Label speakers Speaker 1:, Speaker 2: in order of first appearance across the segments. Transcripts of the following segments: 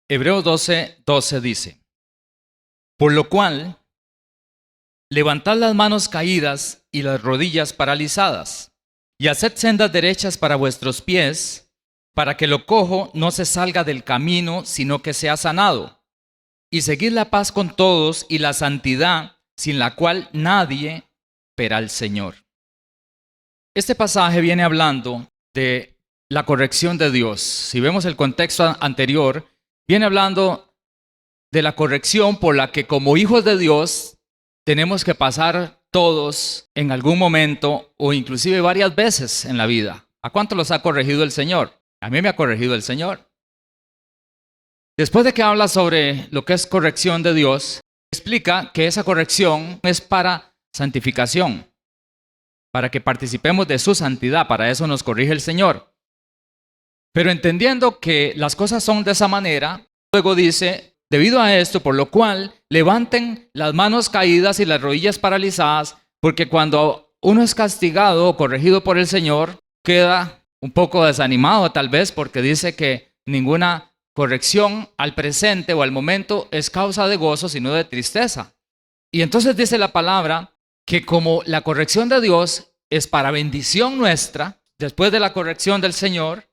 Speaker 1: Hebreos 12:12 dice: Por lo cual, levantad las manos caídas y las rodillas paralizadas, y haced sendas derechas para vuestros pies, para que lo cojo no se salga del camino, sino que sea sanado. Y seguid la paz con todos y la santidad, sin la cual nadie verá al Señor. Este pasaje viene hablando de la corrección de Dios. Si vemos el contexto anterior, viene hablando de la corrección por la que como hijos de Dios tenemos que pasar todos en algún momento o inclusive varias veces en la vida. ¿A cuánto los ha corregido el Señor? A mí me ha corregido el Señor. Después de que habla sobre lo que es corrección de Dios, explica que esa corrección es para santificación, para que participemos de su santidad. Para eso nos corrige el Señor. Pero entendiendo que las cosas son de esa manera, luego dice: debido a esto, por lo cual, levanten las manos caídas y las rodillas paralizadas, porque cuando uno es castigado o corregido por el Señor, queda un poco desanimado tal vez, porque dice que ninguna corrección al presente o al momento es causa de gozo, sino de tristeza. Y entonces dice la palabra que como la corrección de Dios es para bendición nuestra, después de la corrección del Señor,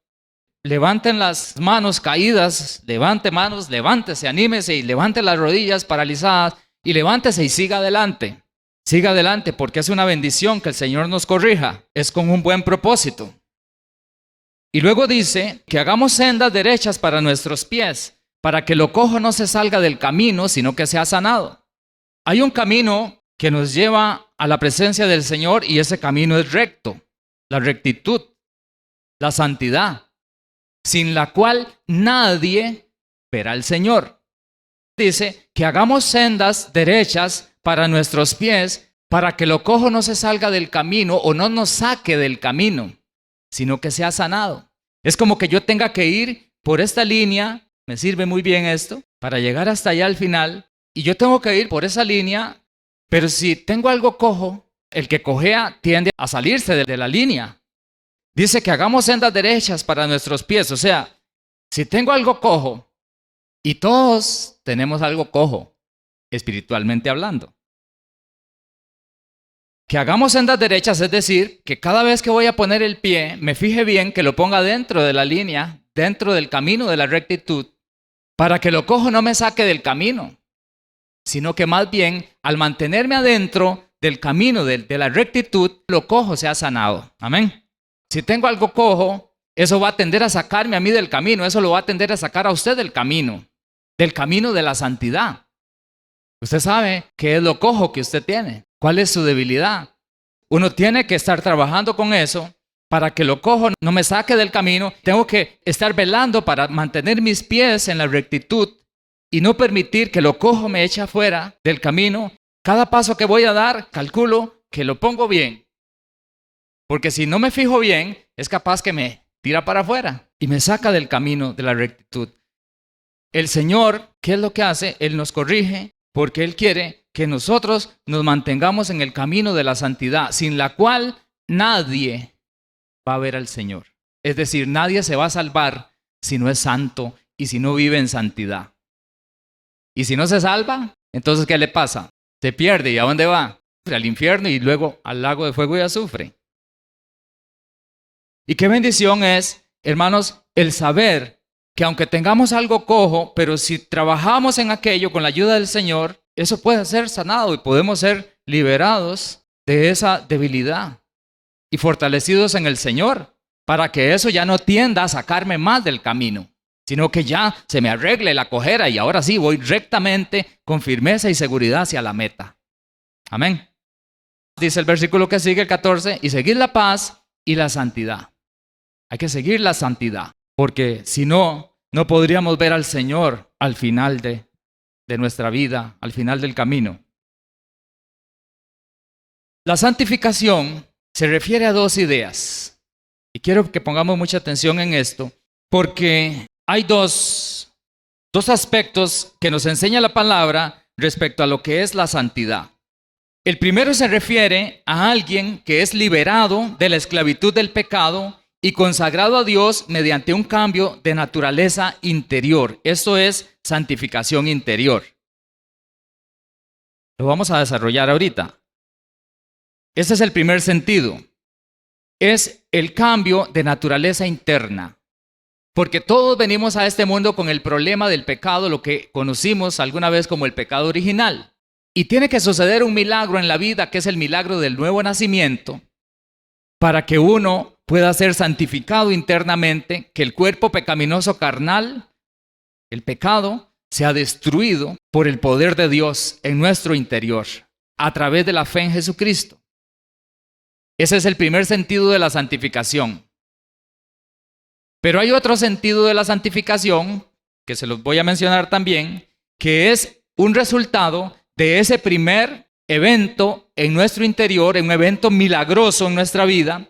Speaker 1: levanten las manos caídas, levante manos, levántese, anímese y levante las rodillas paralizadas y levántese y siga adelante. Siga adelante porque es una bendición que el Señor nos corrija, es con un buen propósito. Y luego dice que hagamos sendas derechas para nuestros pies, para que lo cojo no se salga del camino, sino que sea sanado. Hay un camino que nos lleva a la presencia del Señor y ese camino es recto, la rectitud, la santidad, sin la cual nadie verá al Señor. Dice que hagamos sendas derechas para nuestros pies, para que lo cojo no se salga del camino o no nos saque del camino, sino que sea sanado. Es como que yo tenga que ir por esta línea, me sirve muy bien esto, para llegar hasta allá al final, y yo tengo que ir por esa línea, pero si tengo algo cojo, el que cojea tiende a salirse de la línea. Dice que hagamos sendas derechas para nuestros pies, o sea, si tengo algo cojo, y todos tenemos algo cojo, espiritualmente hablando, que hagamos sendas derechas, es decir, que cada vez que voy a poner el pie, me fije bien que lo ponga dentro de la línea, dentro del camino de la rectitud, para que lo cojo no me saque del camino, sino que más bien, al mantenerme adentro del camino de la rectitud, lo cojo sea sanado. Amén. Si tengo algo cojo, eso va a tender a sacarme a mí del camino, eso lo va a tender a sacar a usted del camino de la santidad. Usted sabe qué es lo cojo que usted tiene, cuál es su debilidad. Uno tiene que estar trabajando con eso para que lo cojo no me saque del camino. Tengo que estar velando para mantener mis pies en la rectitud y no permitir que lo cojo me eche afuera del camino. Cada paso que voy a dar, calculo que lo pongo bien. Porque si no me fijo bien, es capaz que me tira para afuera y me saca del camino de la rectitud. El Señor, ¿qué es lo que hace? Él nos corrige porque Él quiere que nosotros nos mantengamos en el camino de la santidad, sin la cual nadie va a ver al Señor. Es decir, nadie se va a salvar si no es santo y si no vive en santidad. Y si no se salva, entonces ¿qué le pasa? Se pierde. ¿Y a dónde va? Al infierno y luego al lago de fuego y azufre. Y qué bendición es, hermanos, el saber que aunque tengamos algo cojo, pero si trabajamos en aquello con la ayuda del Señor, eso puede ser sanado y podemos ser liberados de esa debilidad y fortalecidos en el Señor para que eso ya no tienda a sacarme más del camino, sino que ya se me arregle la cojera y ahora sí voy rectamente con firmeza y seguridad hacia la meta. Amén. Dice el versículo que sigue, el 14, y seguir la paz y la santidad. Hay que seguir la santidad, porque si no, no podríamos ver al Señor al final de nuestra vida, al final del camino. La santificación se refiere a dos ideas, y quiero que pongamos mucha atención en esto, porque hay dos aspectos que nos enseña la palabra respecto a lo que es la santidad. El primero se refiere a alguien que es liberado de la esclavitud del pecado y consagrado a Dios mediante un cambio de naturaleza interior. Esto es santificación interior. Lo vamos a desarrollar ahorita. Ese es el primer sentido. Es el cambio de naturaleza interna. Porque todos venimos a este mundo con el problema del pecado, lo que conocimos alguna vez como el pecado original. Y tiene que suceder un milagro en la vida, que es el milagro del nuevo nacimiento, para que uno pueda ser santificado internamente, que el cuerpo pecaminoso carnal, el pecado, sea destruido por el poder de Dios en nuestro interior, a través de la fe en Jesucristo. Ese es el primer sentido de la santificación. Pero hay otro sentido de la santificación, que se los voy a mencionar también, que es un resultado de ese primer evento en nuestro interior, un evento milagroso en nuestra vida,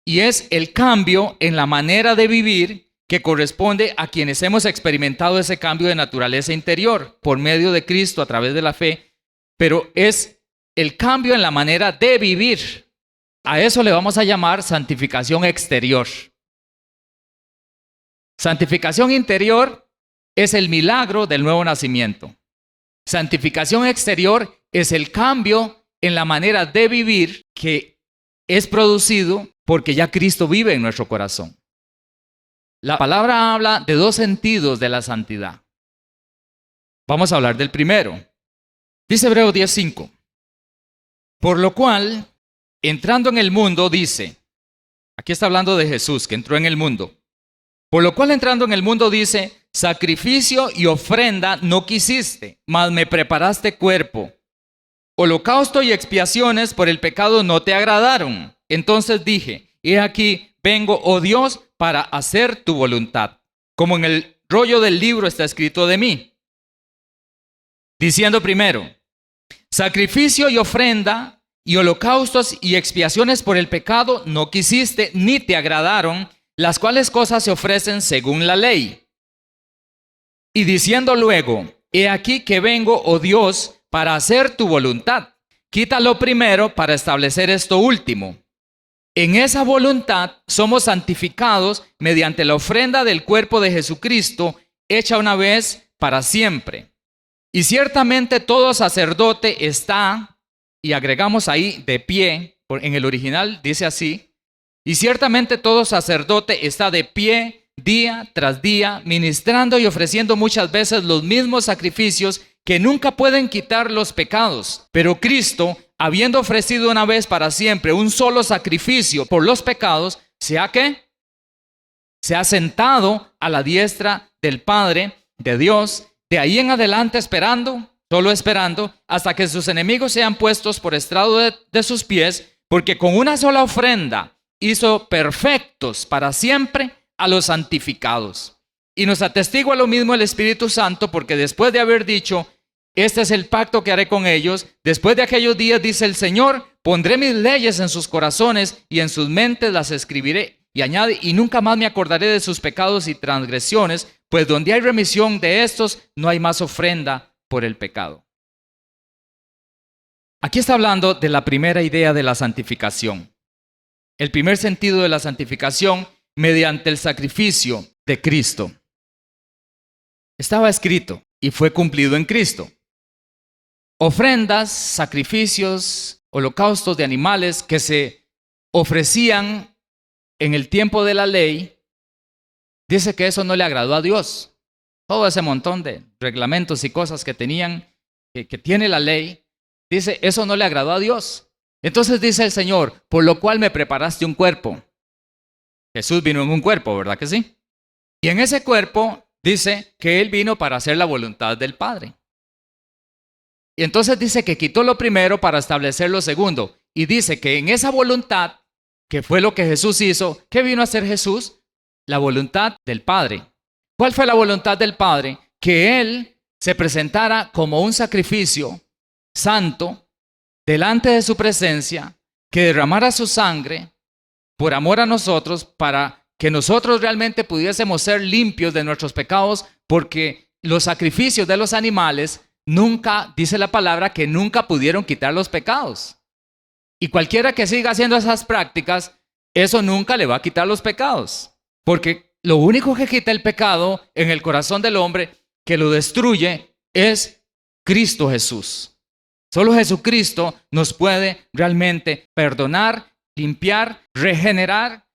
Speaker 1: y es el cambio en la manera de vivir que corresponde a quienes hemos experimentado ese cambio de naturaleza interior por medio de Cristo a través de la fe, pero es el cambio en la manera de vivir. A eso le vamos a llamar santificación exterior. Santificación interior es el milagro del nuevo nacimiento. Santificación exterior es el cambio en la manera de vivir que es producido porque ya Cristo vive en nuestro corazón. La palabra habla de dos sentidos de la santidad. Vamos a hablar del primero. Dice Hebreos 10:5. Por lo cual, entrando en el mundo, dice, aquí está hablando de Jesús que entró en el mundo. Por lo cual entrando en el mundo dice, sacrificio y ofrenda no quisiste, mas me preparaste cuerpo. Holocausto y expiaciones por el pecado no te agradaron. Entonces dije, he aquí, vengo, oh Dios, para hacer tu voluntad. Como en el rollo del libro está escrito de mí. Diciendo primero, sacrificio y ofrenda y holocaustos y expiaciones por el pecado no quisiste ni te agradaron, las cuales cosas se ofrecen según la ley. Y diciendo luego, he aquí que vengo, oh Dios, para hacer tu voluntad. Quítalo primero para establecer esto último. En esa voluntad somos santificados mediante la ofrenda del cuerpo de Jesucristo, hecha una vez para siempre. Y ciertamente todo sacerdote está, y agregamos ahí de pie, en el original dice así, y ciertamente todo sacerdote está de pie día tras día, ministrando y ofreciendo muchas veces los mismos sacrificios que nunca pueden quitar los pecados. Pero Cristo, habiendo ofrecido una vez para siempre un solo sacrificio por los pecados, se ha sentado a la diestra del Padre, de Dios, de ahí en adelante esperando, solo esperando, hasta que sus enemigos sean puestos por estrado de sus pies, porque con una sola ofrenda hizo perfectos para siempre a los santificados. Y nos atestigua lo mismo el Espíritu Santo, porque después de haber dicho, este es el pacto que haré con ellos, después de aquellos días, dice el Señor, pondré mis leyes en sus corazones y en sus mentes las escribiré. Y añade, y nunca más me acordaré de sus pecados y transgresiones, pues donde hay remisión de estos, no hay más ofrenda por el pecado. Aquí está hablando de la primera idea de la santificación. El primer sentido de la santificación mediante el sacrificio de Cristo. Estaba escrito y fue cumplido en Cristo. Ofrendas, sacrificios, holocaustos de animales que se ofrecían en el tiempo de la ley, dice que eso no le agradó a Dios. Todo ese montón de reglamentos y cosas que tenían, que tiene la ley, dice, eso no le agradó a Dios. Entonces dice el Señor, por lo cual me preparaste un cuerpo. Jesús vino en un cuerpo, ¿verdad que sí? Y en ese cuerpo dice que Él vino para hacer la voluntad del Padre. Y entonces dice que quitó lo primero para establecer lo segundo. Y dice que en esa voluntad, que fue lo que Jesús hizo, ¿qué vino a hacer Jesús? La voluntad del Padre. ¿Cuál fue la voluntad del Padre? Que Él se presentara como un sacrificio santo, delante de su presencia, que derramara su sangre por amor a nosotros, para que nosotros realmente pudiésemos ser limpios de nuestros pecados, porque los sacrificios de los animales nunca, dice la palabra, que nunca pudieron quitar los pecados. Y cualquiera que siga haciendo esas prácticas eso nunca le va a quitar los pecados. Porque lo único que quita el pecado en el corazón del hombre, que lo destruye, es Cristo Jesús. Solo Jesucristo nos puede realmente perdonar, limpiar, regenerar,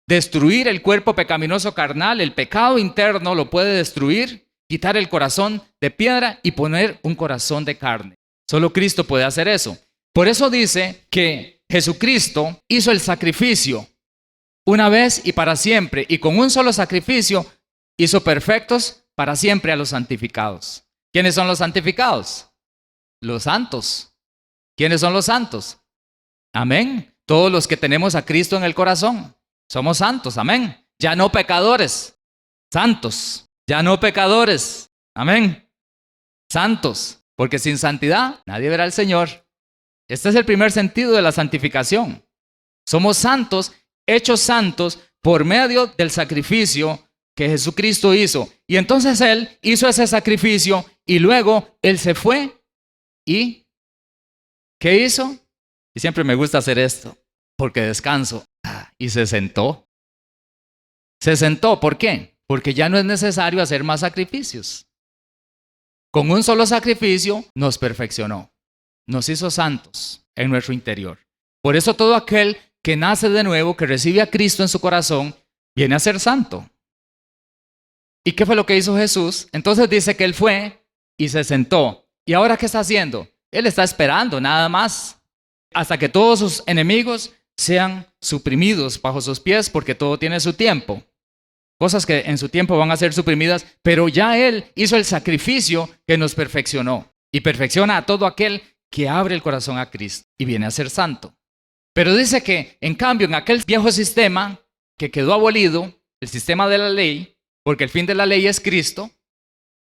Speaker 1: destruir el cuerpo pecaminoso carnal. El pecado interno lo puede destruir, quitar el corazón de piedra y poner un corazón de carne. Solo Cristo puede hacer eso. Por eso dice que Jesucristo hizo el sacrificio una vez y para siempre, y con un solo sacrificio hizo perfectos para siempre a los santificados. ¿Quiénes son los santificados? Los santos. ¿Quiénes son los santos? Amén. Todos los que tenemos a Cristo en el corazón. Somos santos, amén. Ya no pecadores, santos. Ya no pecadores, amén. Santos, porque sin santidad nadie verá al Señor. Este es el primer sentido de la santificación. Somos santos, hechos santos por medio del sacrificio que Jesucristo hizo. Y entonces Él hizo ese sacrificio y luego Él se fue y ¿qué hizo? Y siempre me gusta hacer esto, porque descanso. Y se sentó. Se sentó, ¿por qué? Porque ya no es necesario hacer más sacrificios. Con un solo sacrificio nos perfeccionó. Nos hizo santos en nuestro interior. Por eso todo aquel que nace de nuevo, que recibe a Cristo en su corazón, viene a ser santo. ¿Y qué fue lo que hizo Jesús? Entonces dice que Él fue y se sentó. ¿Y ahora qué está haciendo? Él está esperando nada más hasta que todos sus enemigos sean suprimidos bajo sus pies, porque todo tiene su tiempo. Cosas que en su tiempo van a ser suprimidas, pero ya Él hizo el sacrificio que nos perfeccionó. Y perfecciona a todo aquel que abre el corazón a Cristo y viene a ser santo. Pero dice que, en cambio, en aquel viejo sistema que quedó abolido, el sistema de la ley, porque el fin de la ley es Cristo,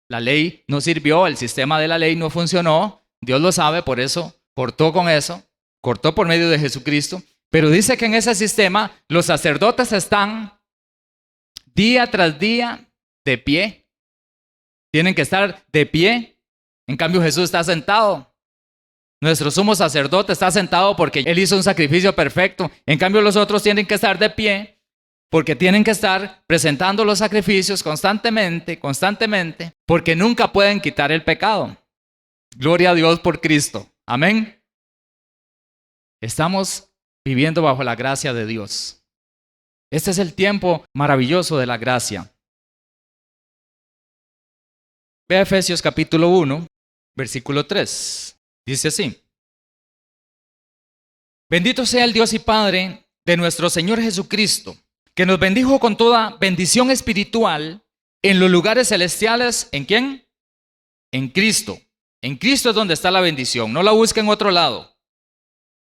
Speaker 1: la ley no sirvió, el sistema de la ley no funcionó, Dios lo sabe, por eso cortó con eso, cortó por medio de Jesucristo, pero dice que en ese sistema los sacerdotes están día tras día de pie, tienen que estar de pie, en cambio Jesús está sentado. Nuestro sumo sacerdote está sentado porque Él hizo un sacrificio perfecto. En cambio los otros tienen que estar de pie porque tienen que estar presentando los sacrificios constantemente, porque nunca pueden quitar el pecado. Gloria a Dios por Cristo. Amén. Estamos viviendo bajo la gracia de Dios. Este es el tiempo maravilloso de la gracia. Ve a Efesios capítulo 1, versículo 3. Dice así: Bendito sea el Dios y Padre de nuestro Señor Jesucristo, que nos bendijo con toda bendición espiritual en los lugares celestiales. ¿En quién? En Cristo. En Cristo es donde está la bendición. No la busque en otro lado.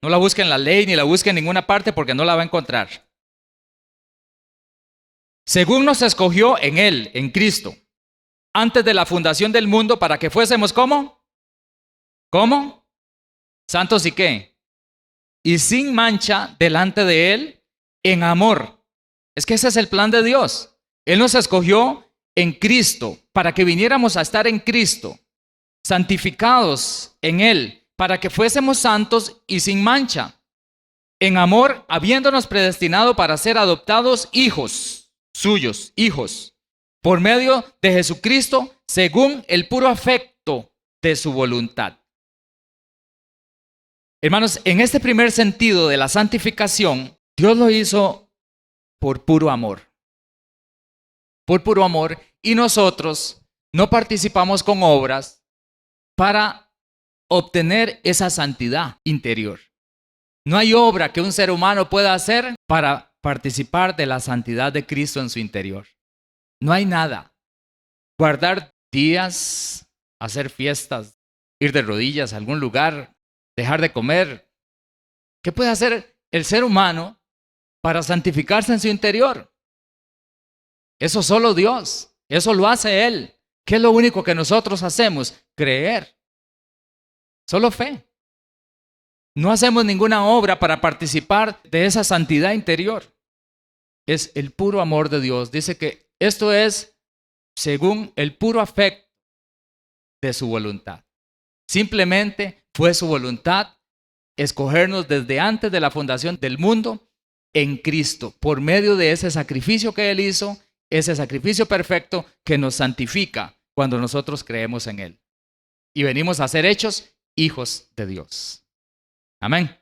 Speaker 1: No la busque en la ley ni la busque en ninguna parte porque no la va a encontrar. Según nos escogió en Él, en Cristo, antes de la fundación del mundo para que fuésemos ¿cómo? ¿Cómo? ¿Santos y qué? Y sin mancha delante de Él en amor. Es que ese es el plan de Dios. Él nos escogió en Cristo para que viniéramos a estar en Cristo, santificados en Él, para que fuésemos santos y sin mancha, en amor, habiéndonos predestinado para ser adoptados hijos suyos, hijos, por medio de Jesucristo, según el puro afecto de su voluntad. Hermanos, en este primer sentido de la santificación, Dios lo hizo por puro amor. Por puro amor, y nosotros no participamos con obras para obtener esa santidad interior. No hay obra que un ser humano pueda hacer para participar de la santidad de Cristo en su interior. No hay nada. Guardar días, hacer fiestas, ir de rodillas a algún lugar, dejar de comer. ¿Qué puede hacer el ser humano para santificarse en su interior? Eso solo Dios. Eso lo hace Él. ¿Qué es lo único que nosotros hacemos? Creer. Solo fe. No hacemos ninguna obra para participar de esa santidad interior. Es el puro amor de Dios. Dice que esto es según el puro afecto de su voluntad. Simplemente fue su voluntad escogernos desde antes de la fundación del mundo en Cristo, por medio de ese sacrificio que Él hizo, ese sacrificio perfecto que nos santifica cuando nosotros creemos en Él. Y venimos a ser hechos hijos de Dios. Amén.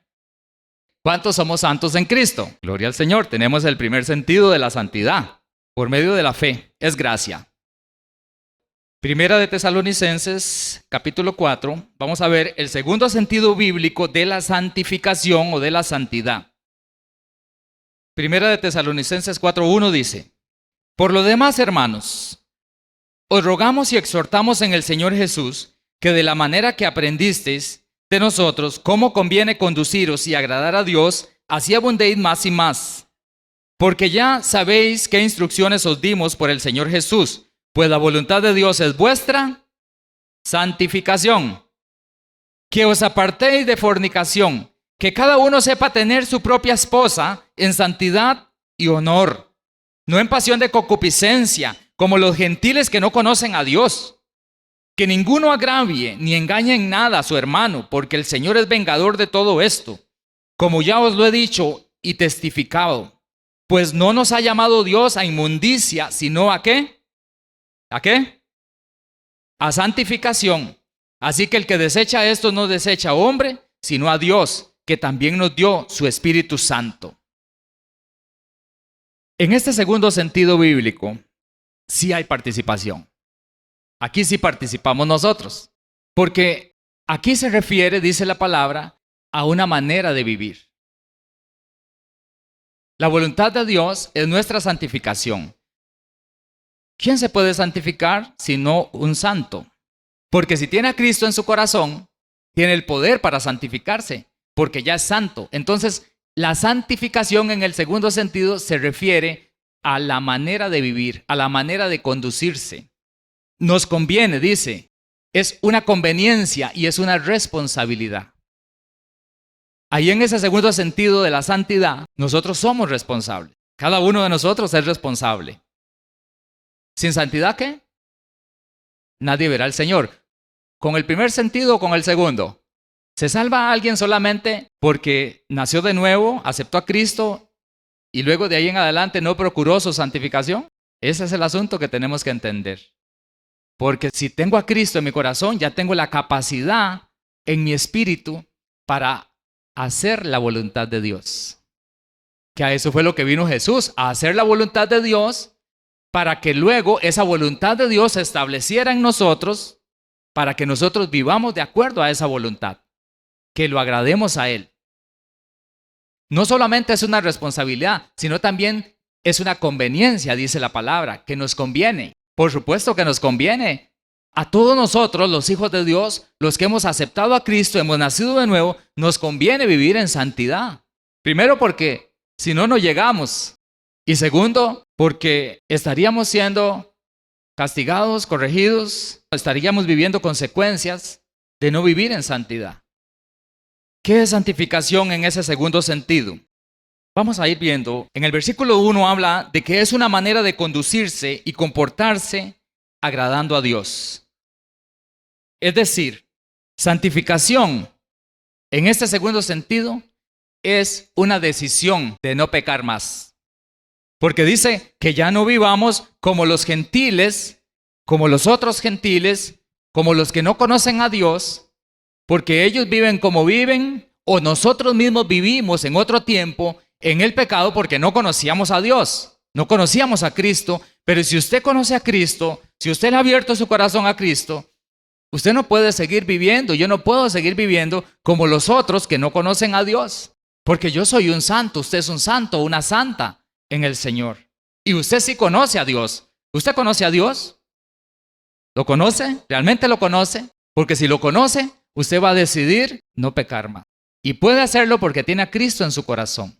Speaker 1: ¿Cuántos somos santos en Cristo? Gloria al Señor. Tenemos el primer sentido de la santidad, por medio de la fe. Es gracia. Primera de Tesalonicenses, capítulo 4, vamos a ver el segundo sentido bíblico de la santificación o de la santidad. Primera de Tesalonicenses 4:1 dice: por lo demás, hermanos, os rogamos y exhortamos en el Señor Jesús que de la manera que aprendisteis de nosotros cómo conviene conduciros y agradar a Dios, así abundéis más y más. Porque ya sabéis qué instrucciones os dimos por el Señor Jesús, pues la voluntad de Dios es vuestra santificación, que os apartéis de fornicación, que cada uno sepa tener su propia esposa en santidad y honor, no en pasión de concupiscencia, como los gentiles que no conocen a Dios. Que ninguno agravie ni engañe en nada a su hermano, porque el Señor es vengador de todo esto, como ya os lo he dicho y testificado. Pues no nos ha llamado Dios a inmundicia, sino ¿a qué? ¿A qué? A santificación. Así que el que desecha esto no desecha a hombre, sino a Dios, que también nos dio su Espíritu Santo. En este segundo sentido bíblico, sí hay participación. Aquí sí participamos nosotros, porque aquí se refiere, dice la palabra, a una manera de vivir. La voluntad de Dios es nuestra santificación. ¿Quién se puede santificar sino un santo? Porque si tiene a Cristo en su corazón, tiene el poder para santificarse, porque ya es santo. Entonces, la santificación en el segundo sentido se refiere a la manera de vivir, a la manera de conducirse. Nos conviene, dice, es una conveniencia y es una responsabilidad. Ahí en ese segundo sentido de la santidad, nosotros somos responsables. Cada uno de nosotros es responsable. ¿Sin santidad qué? Nadie verá al Señor. ¿Con el primer sentido o con el segundo? ¿Se salva a alguien solamente porque nació de nuevo, aceptó a Cristo y luego de ahí en adelante no procuró su santificación? Ese es el asunto que tenemos que entender. Porque si tengo a Cristo en mi corazón, ya tengo la capacidad en mi espíritu para hacer la voluntad de Dios. Que a eso fue lo que vino Jesús, a hacer la voluntad de Dios, para que luego esa voluntad de Dios se estableciera en nosotros, para que nosotros vivamos de acuerdo a esa voluntad, que lo agrademos a Él. No solamente es una responsabilidad, sino también es una conveniencia, dice la palabra, que nos conviene. Por supuesto que nos conviene. A todos nosotros, los hijos de Dios, los que hemos aceptado a Cristo, hemos nacido de nuevo, nos conviene vivir en santidad. Primero porque si no, no llegamos. Y segundo, porque estaríamos siendo castigados, corregidos, estaríamos viviendo consecuencias de no vivir en santidad. ¿Qué es santificación en ese segundo sentido? Vamos a ir viendo. En el versículo 1 habla de que es una manera de conducirse y comportarse agradando a Dios. Es decir, santificación en este segundo sentido es una decisión de no pecar más. Porque dice que ya no vivamos como los gentiles, como los otros gentiles, como los que no conocen a Dios, porque ellos viven como viven, o nosotros mismos vivimos en otro tiempo en el pecado porque no conocíamos a Dios, no conocíamos a Cristo. Pero si usted conoce a Cristo, si usted le ha abierto su corazón a Cristo, usted no puede seguir viviendo, yo no puedo seguir viviendo como los otros que no conocen a Dios. Porque yo soy un santo, usted es un santo, una santa en el Señor. Y usted sí conoce a Dios. ¿Usted conoce a Dios? ¿Lo conoce? ¿Realmente lo conoce? Porque si lo conoce, usted va a decidir no pecar más. Y puede hacerlo porque tiene a Cristo en su corazón.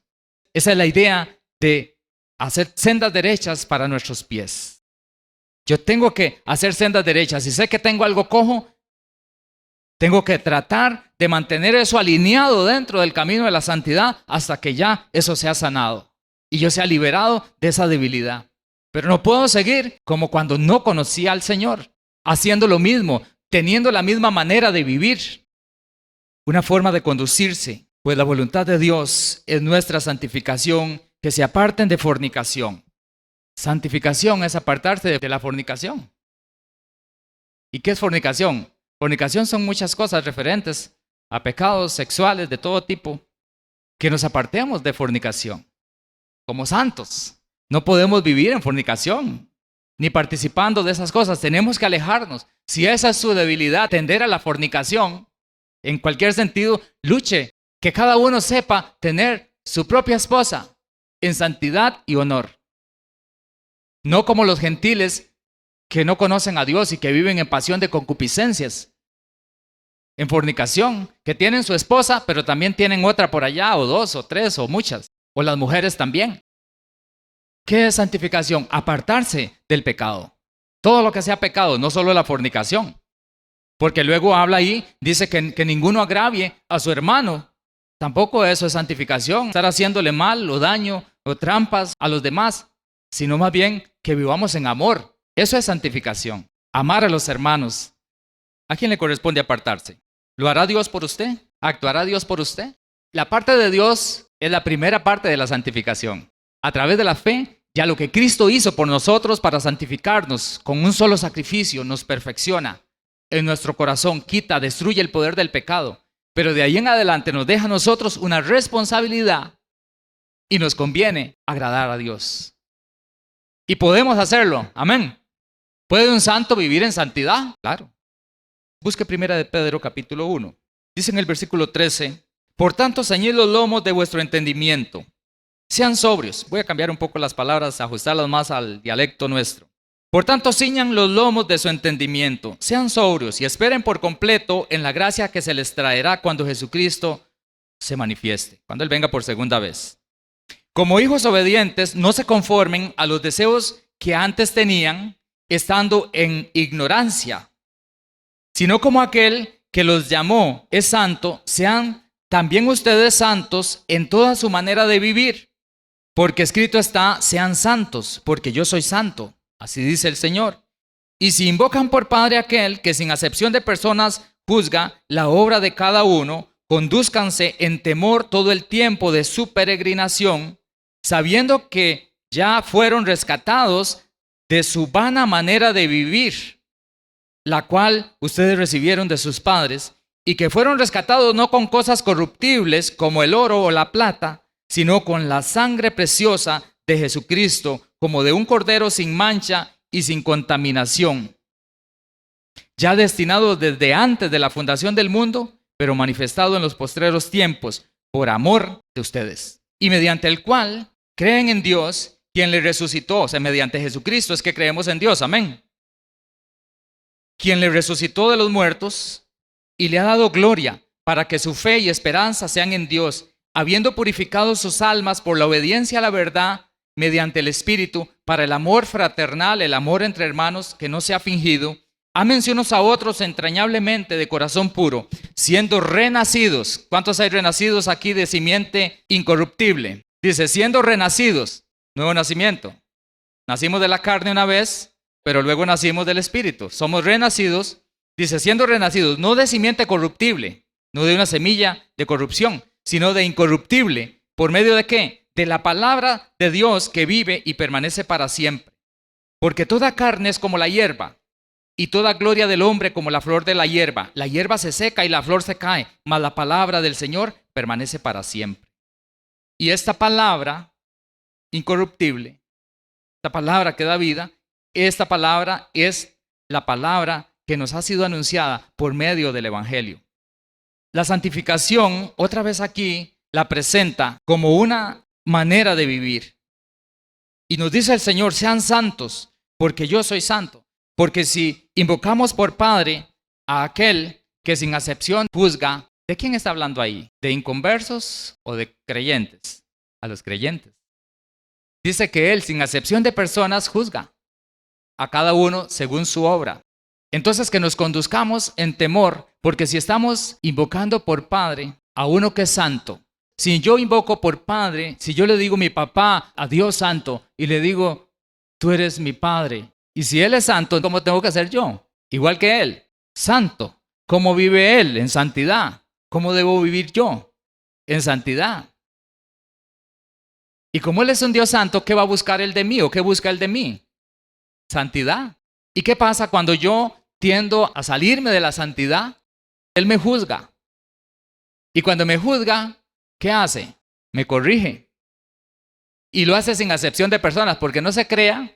Speaker 1: Esa es la idea de hacer sendas derechas para nuestros pies. Yo tengo que hacer sendas derechas. Si sé que tengo algo cojo, tengo que tratar de mantener eso alineado dentro del camino de la santidad hasta que ya eso sea sanado y yo sea liberado de esa debilidad. Pero no puedo seguir como cuando no conocía al Señor, haciendo lo mismo, teniendo la misma manera de vivir, una forma de conducirse. Pues la voluntad de Dios es nuestra santificación que se aparten de fornicación. Santificación es apartarse de la fornicación. ¿Y qué es fornicación? Fornicación son muchas cosas referentes a pecados sexuales de todo tipo. Que nos apartemos de fornicación. Como santos. No podemos vivir en fornicación, ni participando de esas cosas. Tenemos que alejarnos. Si esa es su debilidad, tender a la fornicación, en cualquier sentido, luche. Que cada uno sepa tener su propia esposa en santidad y honor. No como los gentiles que no conocen a Dios y que viven en pasión de concupiscencias. En fornicación, que tienen su esposa, pero también tienen otra por allá, o dos, o tres, o muchas. O las mujeres también. ¿Qué es santificación? Apartarse del pecado. Todo lo que sea pecado, no solo la fornicación. Porque luego habla ahí, dice que ninguno agravie a su hermano. Tampoco eso es santificación, estar haciéndole mal o daño o trampas a los demás, sino más bien que vivamos en amor. Eso es santificación. Amar a los hermanos. ¿A quién le corresponde apartarse? ¿Lo hará Dios por usted? ¿Actuará Dios por usted? La parte de Dios es la primera parte de la santificación. A través de la fe, ya lo que Cristo hizo por nosotros para santificarnos con un solo sacrificio nos perfecciona en nuestro corazón, quita, destruye el poder del pecado. Pero de ahí en adelante nos deja a nosotros una responsabilidad y nos conviene agradar a Dios. Y podemos hacerlo, amén. ¿Puede un santo vivir en santidad? Claro. Busque 1 de Pedro capítulo 1. Dice en el versículo 13, por tanto ceñid los lomos de vuestro entendimiento. Sean sobrios. Voy a cambiar un poco las palabras, ajustarlas más al dialecto nuestro. Por tanto, ciñan los lomos de su entendimiento. Sean sobrios y esperen por completo en la gracia que se les traerá cuando Jesucristo se manifieste, cuando Él venga por segunda vez. Como hijos obedientes, no se conformen a los deseos que antes tenían, estando en ignorancia, sino como aquel que los llamó es santo, sean también ustedes santos en toda su manera de vivir. Porque escrito está, sean santos, porque yo soy santo. Así dice el Señor. Y si invocan por Padre aquel que sin acepción de personas juzga la obra de cada uno, condúzcanse en temor todo el tiempo de su peregrinación, sabiendo que ya fueron rescatados de su vana manera de vivir, la cual ustedes recibieron de sus padres, y que fueron rescatados no con cosas corruptibles como el oro o la plata, sino con la sangre preciosa de Jesucristo, como de un cordero sin mancha y sin contaminación, ya destinado desde antes de la fundación del mundo, pero manifestado en los postreros tiempos, por amor de ustedes, y mediante el cual creen en Dios, quien le resucitó. O sea, mediante Jesucristo es que creemos en Dios, amén. Quien le resucitó de los muertos y le ha dado gloria, para que su fe y esperanza sean en Dios, habiendo purificado sus almas por la obediencia a la verdad, mediante el Espíritu, para el amor fraternal, el amor entre hermanos que no sea fingido, ámense unos a otros entrañablemente de corazón puro, siendo renacidos. ¿Cuántos hay renacidos aquí de simiente incorruptible? Dice, siendo renacidos, nuevo nacimiento. Nacimos de la carne una vez, pero luego nacimos del Espíritu. Somos renacidos, dice, siendo renacidos, no de simiente corruptible, no de una semilla de corrupción, sino de incorruptible. ¿Por medio de qué? De la palabra de Dios que vive y permanece para siempre. Porque toda carne es como la hierba, y toda gloria del hombre como la flor de la hierba. La hierba se seca y la flor se cae, mas la palabra del Señor permanece para siempre. Y esta palabra incorruptible, esta palabra que da vida, esta palabra es la palabra que nos ha sido anunciada por medio del Evangelio. La santificación, otra vez aquí, la presenta como una manera de vivir. Y nos dice el Señor, sean santos, porque yo soy santo. Porque si invocamos por Padre a aquel que sin acepción juzga, ¿de quién está hablando ahí? ¿De inconversos o de creyentes? A los creyentes. Dice que Él sin acepción de personas juzga a cada uno según su obra. Entonces que nos conduzcamos en temor, porque si estamos invocando por Padre a uno que es santo, si yo invoco por Padre, si yo le digo mi papá a Dios santo y le digo, tú eres mi Padre, y si Él es santo, ¿cómo tengo que ser yo? Igual que Él, santo. ¿Cómo vive Él? En santidad. ¿Cómo debo vivir yo? En santidad. Y como Él es un Dios santo, ¿qué va a buscar Él de mí o qué busca Él de mí? Santidad. ¿Y qué pasa cuando yo tiendo a salirme de la santidad? Él me juzga. Y cuando me juzga, ¿qué hace? Me corrige. Y lo hace sin acepción de personas, porque no se crea,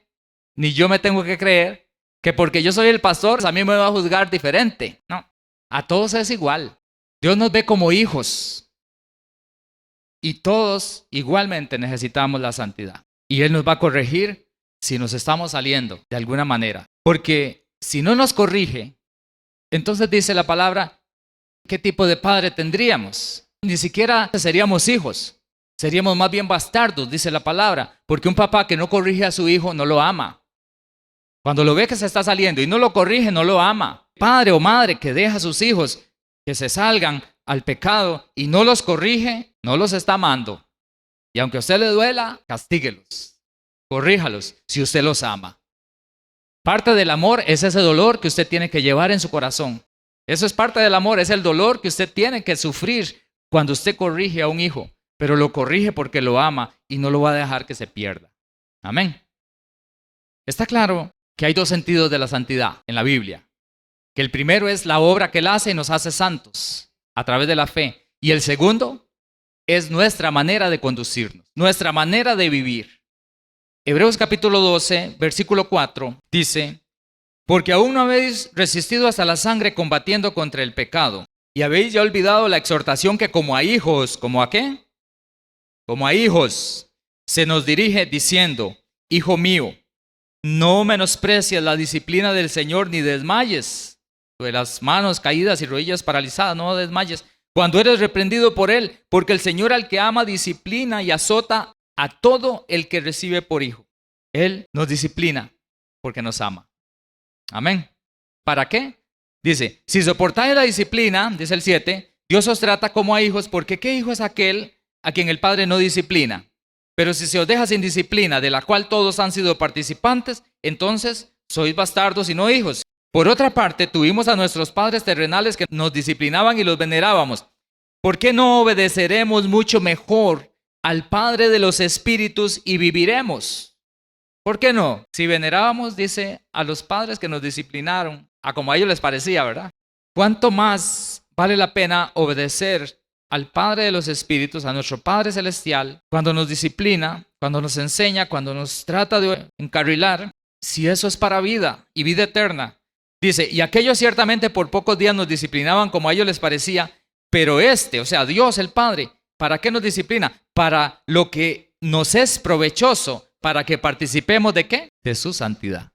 Speaker 1: ni yo me tengo que creer, que porque yo soy el pastor, a mí me va a juzgar diferente. No, a todos es igual. Dios nos ve como hijos. Y todos igualmente necesitamos la santidad. Y Él nos va a corregir si nos estamos saliendo de alguna manera. Porque si no nos corrige, entonces dice la palabra, ¿qué tipo de padre tendríamos? Ni siquiera seríamos hijos. Seríamos más bien bastardos, dice la palabra. Porque un papá que no corrige a su hijo no lo ama. Cuando lo ve que se está saliendo y no lo corrige, no lo ama. Padre o madre que deja a sus hijos que se salgan al pecado y no los corrige, no los está amando. Y aunque a usted le duela, castíguelos, corríjalos si usted los ama. Parte del amor es ese dolor que usted tiene que llevar en su corazón. Eso es parte del amor, es el dolor que usted tiene que sufrir cuando usted corrige a un hijo, pero lo corrige porque lo ama y no lo va a dejar que se pierda. Amén. Está claro que hay dos sentidos de la santidad en la Biblia. Que el primero es la obra que Él hace y nos hace santos a través de la fe. Y el segundo es nuestra manera de conducirnos, nuestra manera de vivir. Hebreos capítulo 12, versículo 4 dice, porque aún no habéis resistido hasta la sangre combatiendo contra el pecado, y habéis ya olvidado la exhortación que como a hijos, ¿como a qué? Como a hijos se nos dirige diciendo, hijo mío, no menosprecies la disciplina del Señor ni desmayes. De las manos caídas y rodillas paralizadas, no desmayes cuando eres reprendido por Él, porque el Señor al que ama disciplina y azota a todo el que recibe por hijo. Él nos disciplina porque nos ama. Amén. ¿Para qué? Dice, si soportáis la disciplina, dice el 7, Dios os trata como a hijos, porque ¿qué hijo es aquel a quien el Padre no disciplina? Pero si se os deja sin disciplina, de la cual todos han sido participantes, entonces sois bastardos y no hijos. Por otra parte, tuvimos a nuestros padres terrenales que nos disciplinaban y los venerábamos. ¿Por qué no obedeceremos mucho mejor al Padre de los Espíritus y viviremos? ¿Por qué no? Si venerábamos, dice, a los padres que nos disciplinaron, a como a ellos les parecía, ¿verdad? ¿Cuánto más vale la pena obedecer al Padre de los Espíritus, a nuestro Padre Celestial, cuando nos disciplina, cuando nos enseña, cuando nos trata de encarrilar, si eso es para vida y vida eterna? Dice, y aquellos ciertamente por pocos días nos disciplinaban como a ellos les parecía, pero o sea, Dios el Padre, ¿para qué nos disciplina? Para lo que nos es provechoso, para que participemos ¿de qué? De su santidad.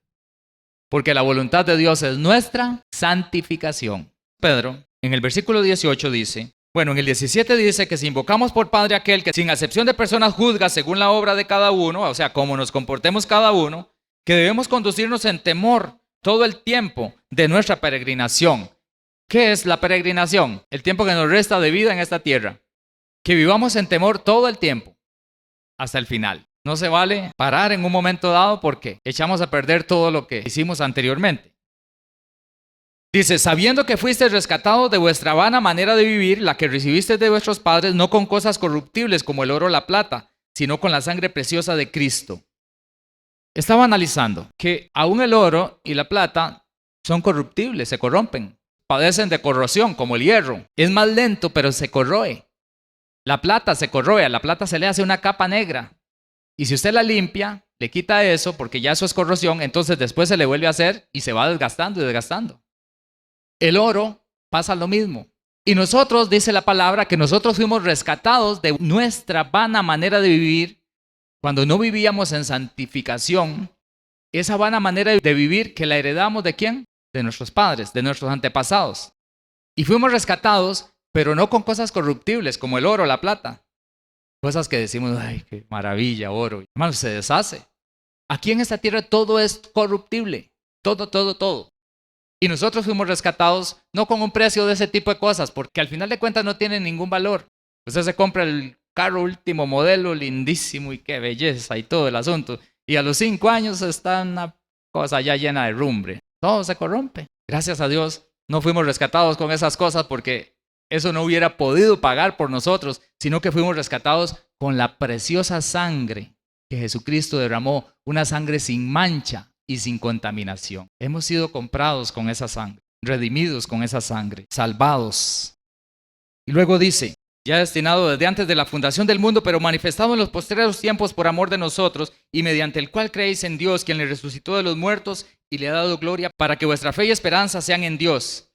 Speaker 1: Porque la voluntad de Dios es nuestra santificación. Pedro, en el versículo 18 dice, bueno, en el 17 dice que si invocamos por Padre aquel que sin acepción de personas juzga según la obra de cada uno, o sea, cómo nos comportemos cada uno, que debemos conducirnos en temor todo el tiempo de nuestra peregrinación. ¿Qué es la peregrinación? El tiempo que nos resta de vida en esta tierra. Que vivamos en temor todo el tiempo, hasta el final. No se vale parar en un momento dado porque echamos a perder todo lo que hicimos anteriormente. Dice, sabiendo que fuisteis rescatados de vuestra vana manera de vivir, la que recibisteis de vuestros padres, no con cosas corruptibles como el oro o la plata, sino con la sangre preciosa de Cristo. Estaba analizando que aún el oro y la plata son corruptibles, se corrompen, padecen de corrosión como el hierro. Es más lento, pero se corroe. La plata se corroe, a la plata se le hace una capa negra. Y si usted la limpia, le quita eso, porque ya eso es corrosión, entonces después se le vuelve a hacer y se va desgastando y desgastando. El oro pasa lo mismo. Y nosotros, dice la palabra, que nosotros fuimos rescatados de nuestra vana manera de vivir cuando no vivíamos en santificación. Esa vana manera de vivir que la heredamos ¿de quién? De nuestros padres, de nuestros antepasados. Y fuimos rescatados, pero no con cosas corruptibles como el oro o la plata. Cosas que decimos, ay, qué maravilla, oro. Hermano, se deshace. Aquí en esta tierra todo es corruptible. Todo. Y nosotros fuimos rescatados no con un precio de ese tipo de cosas, porque al final de cuentas no tienen ningún valor. Usted se compra el carro último modelo, lindísimo y qué belleza y todo el asunto. Y a los 5 años está una cosa ya llena de rumbre. Todo se corrompe. Gracias a Dios no fuimos rescatados con esas cosas porque eso no hubiera podido pagar por nosotros, sino que fuimos rescatados con la preciosa sangre que Jesucristo derramó, una sangre sin mancha y sin contaminación. Hemos sido comprados con esa sangre, redimidos con esa sangre, salvados. Y luego dice, ya destinado desde antes de la fundación del mundo, pero manifestado en los postreros tiempos por amor de nosotros, y mediante el cual creéis en Dios, quien le resucitó de los muertos y le ha dado gloria, para que vuestra fe y esperanza sean en Dios.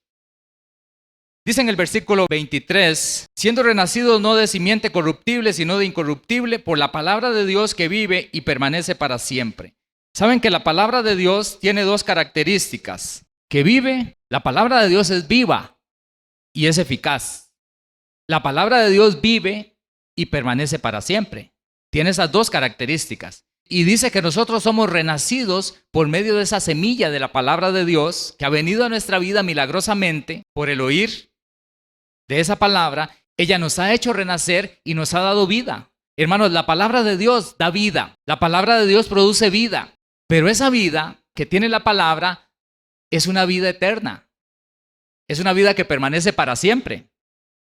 Speaker 1: Dice en el versículo 23, siendo renacidos no de simiente corruptible, sino de incorruptible, por la palabra de Dios que vive y permanece para siempre. Saben que la palabra de Dios tiene dos características. Que vive, la palabra de Dios es viva y es eficaz. La palabra de Dios vive y permanece para siempre. Tiene esas dos características. Y dice que nosotros somos renacidos por medio de esa semilla de la palabra de Dios que ha venido a nuestra vida milagrosamente por el oír de esa palabra. Ella nos ha hecho renacer y nos ha dado vida. Hermanos, la palabra de Dios da vida. La palabra de Dios produce vida. Pero esa vida que tiene la palabra es una vida eterna. Es una vida que permanece para siempre.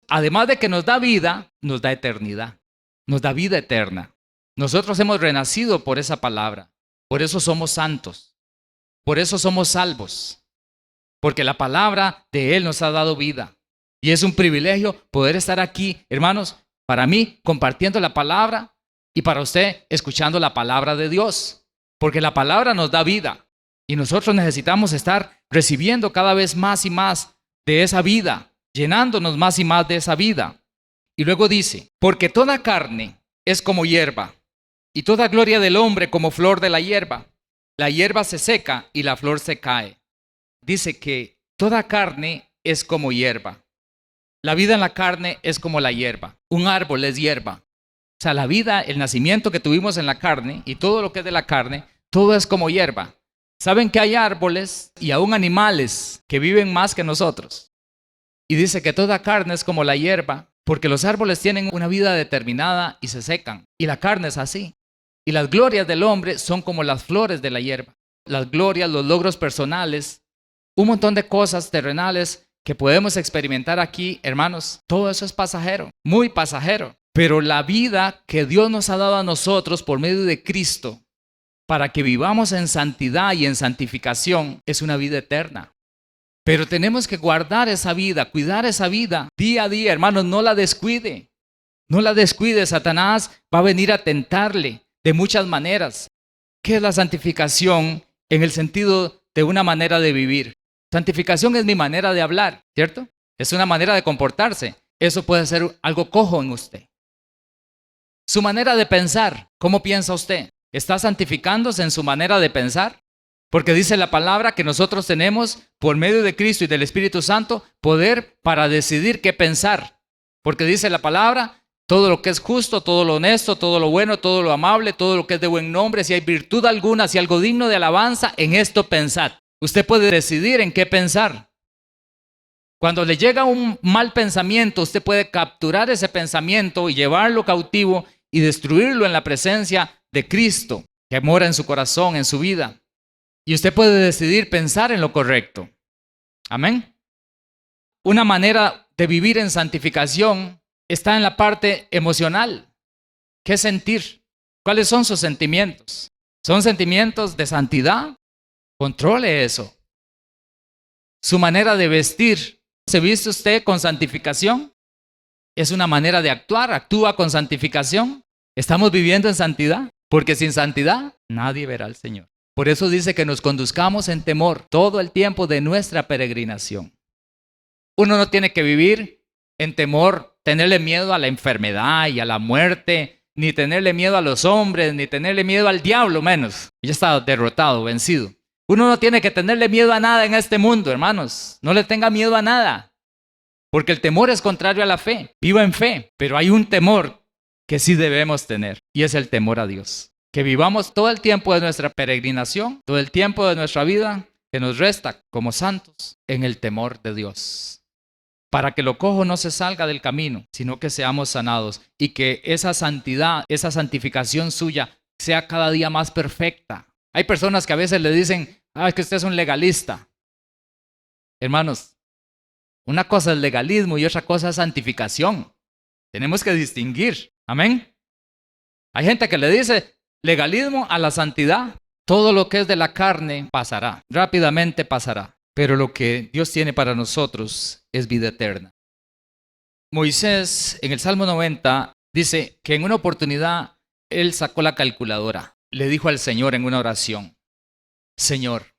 Speaker 1: Además de que nos da vida, nos da eternidad. Nos da vida eterna. Nosotros hemos renacido por esa palabra. Por eso somos santos. Por eso somos salvos. Porque la palabra de Él nos ha dado vida. Y es un privilegio poder estar aquí, hermanos, para mí compartiendo la palabra y para usted escuchando la palabra de Dios. Porque la palabra nos da vida y nosotros necesitamos estar recibiendo cada vez más y más de esa vida, llenándonos más y más de esa vida. Y luego dice, porque toda carne es como hierba y toda gloria del hombre como flor de la hierba. La hierba se seca y la flor se cae. Dice que toda carne es como hierba. La vida en la carne es como la hierba. Un árbol es hierba. O sea, la vida, el nacimiento que tuvimos en la carne y todo lo que es de la carne, todo es como hierba. Saben que hay árboles y aún animales que viven más que nosotros. Y dice que toda carne es como la hierba, porque los árboles tienen una vida determinada y se secan. Y la carne es así. Y las glorias del hombre son como las flores de la hierba. Las glorias, los logros personales, un montón de cosas terrenales que podemos experimentar aquí, hermanos, todo eso es pasajero, muy pasajero. Pero la vida que Dios nos ha dado a nosotros por medio de Cristo, para que vivamos en santidad y en santificación, es una vida eterna. Pero tenemos que guardar esa vida, cuidar esa vida día a día, hermanos, no la descuide. No la descuide, Satanás va a venir a tentarle de muchas maneras. ¿Qué es la santificación en el sentido de una manera de vivir? Santificación es mi manera de hablar, ¿cierto? Es una manera de comportarse. Eso puede ser algo cojo en usted. Su manera de pensar, ¿cómo piensa usted? ¿Está santificándose en su manera de pensar? Porque dice la palabra que nosotros tenemos, por medio de Cristo y del Espíritu Santo, poder para decidir qué pensar. Porque dice la palabra, todo lo que es justo, todo lo honesto, todo lo bueno, todo lo amable, todo lo que es de buen nombre, si hay virtud alguna, si algo digno de alabanza, en esto pensad. Usted puede decidir en qué pensar. Cuando le llega un mal pensamiento, usted puede capturar ese pensamiento y llevarlo cautivo y destruirlo en la presencia de Cristo, que mora en su corazón, en su vida. Y usted puede decidir pensar en lo correcto. Amén. Una manera de vivir en santificación está en la parte emocional. ¿Qué sentir? ¿Cuáles son sus sentimientos? ¿Son sentimientos de santidad? Controle eso. Su manera de vestir. ¿Se viste usted con santificación? Es una manera de actuar. ¿Actúa con santificación? ¿Estamos viviendo en santidad? Porque sin santidad nadie verá al Señor. Por eso dice que nos conduzcamos en temor todo el tiempo de nuestra peregrinación. Uno no tiene que vivir en temor, tenerle miedo a la enfermedad y a la muerte, ni tenerle miedo a los hombres, ni tenerle miedo al diablo menos. Ya está derrotado, vencido. Uno no tiene que tenerle miedo a nada en este mundo, hermanos. No le tenga miedo a nada. Porque el temor es contrario a la fe. Viva en fe. Pero hay un temor que sí debemos tener. Y es el temor a Dios. Que vivamos todo el tiempo de nuestra peregrinación, todo el tiempo de nuestra vida que nos resta como santos en el temor de Dios. Para que lo cojo no se salga del camino, sino que seamos sanados. Y que esa santidad, esa santificación suya sea cada día más perfecta. Hay personas que a veces le dicen, es que usted es un legalista. Hermanos, una cosa es legalismo y otra cosa es santificación. Tenemos que distinguir. Amén. Hay gente que le dice legalismo a la santidad. Todo lo que es de la carne pasará, rápidamente pasará. Pero lo que Dios tiene para nosotros es vida eterna. Moisés, en el Salmo 90, dice que en una oportunidad él sacó la calculadora. Le dijo al Señor en una oración: Señor,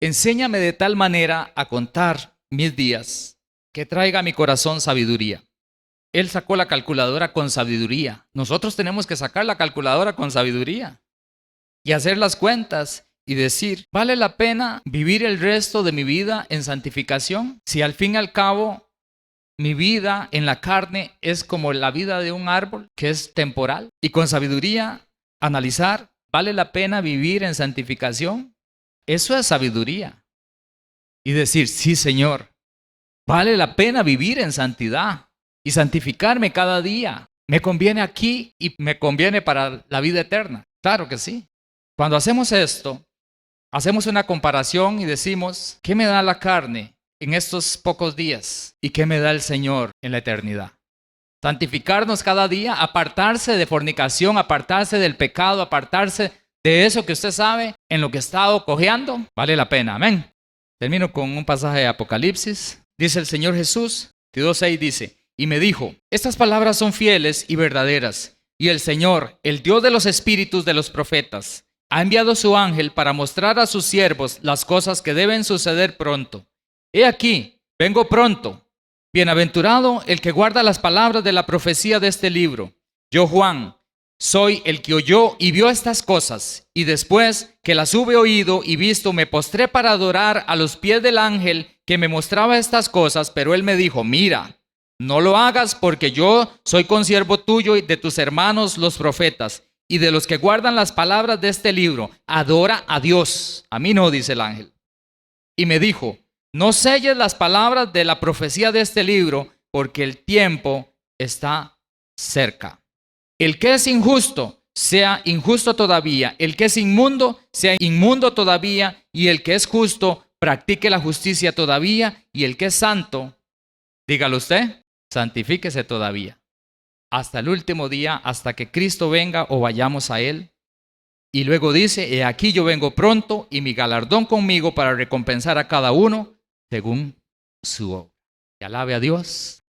Speaker 1: enséñame de tal manera a contar mis días que traiga a mi corazón sabiduría. Él sacó la calculadora con sabiduría. Nosotros tenemos que sacar la calculadora con sabiduría y hacer las cuentas y decir, ¿vale la pena vivir el resto de mi vida en santificación? Si al fin y al cabo mi vida en la carne es como la vida de un árbol que es temporal. Y con sabiduría analizar, ¿vale la pena vivir en santificación? Eso es sabiduría. Y decir, sí, Señor, vale la pena vivir en santidad y santificarme cada día. Me conviene aquí y me conviene para la vida eterna. Claro que sí. Cuando hacemos esto, hacemos una comparación y decimos, ¿qué me da la carne en estos pocos días? ¿Y qué me da el Señor en la eternidad? Santificarnos cada día, apartarse de fornicación, apartarse del pecado, apartarse de eso que usted sabe en lo que está cojeando, vale la pena. Amén. Termino con un pasaje de Apocalipsis. Dice el Señor Jesús, 22:6 dice, y me dijo, estas palabras son fieles y verdaderas, y el Señor, el Dios de los espíritus de los profetas, ha enviado su ángel para mostrar a sus siervos las cosas que deben suceder pronto. He aquí, vengo pronto. Bienaventurado el que guarda las palabras de la profecía de este libro. Yo, Juan, soy el que oyó y vio estas cosas, y después que las hube oído y visto, me postré para adorar a los pies del ángel que me mostraba estas cosas, pero él me dijo, mira, no lo hagas porque yo soy consiervo tuyo y de tus hermanos los profetas, y de los que guardan las palabras de este libro. Adora a Dios. A mí no, dice el ángel. Y me dijo, no selles las palabras de la profecía de este libro, porque el tiempo está cerca. El que es injusto, sea injusto todavía. El que es inmundo, sea inmundo todavía. Y el que es justo, practique la justicia todavía. Y el que es santo, dígalo usted, santifíquese todavía. Hasta el último día, hasta que Cristo venga o vayamos a Él. Y luego dice, he aquí yo vengo pronto y mi galardón conmigo para recompensar a cada uno según su obra. Y alabe a Dios.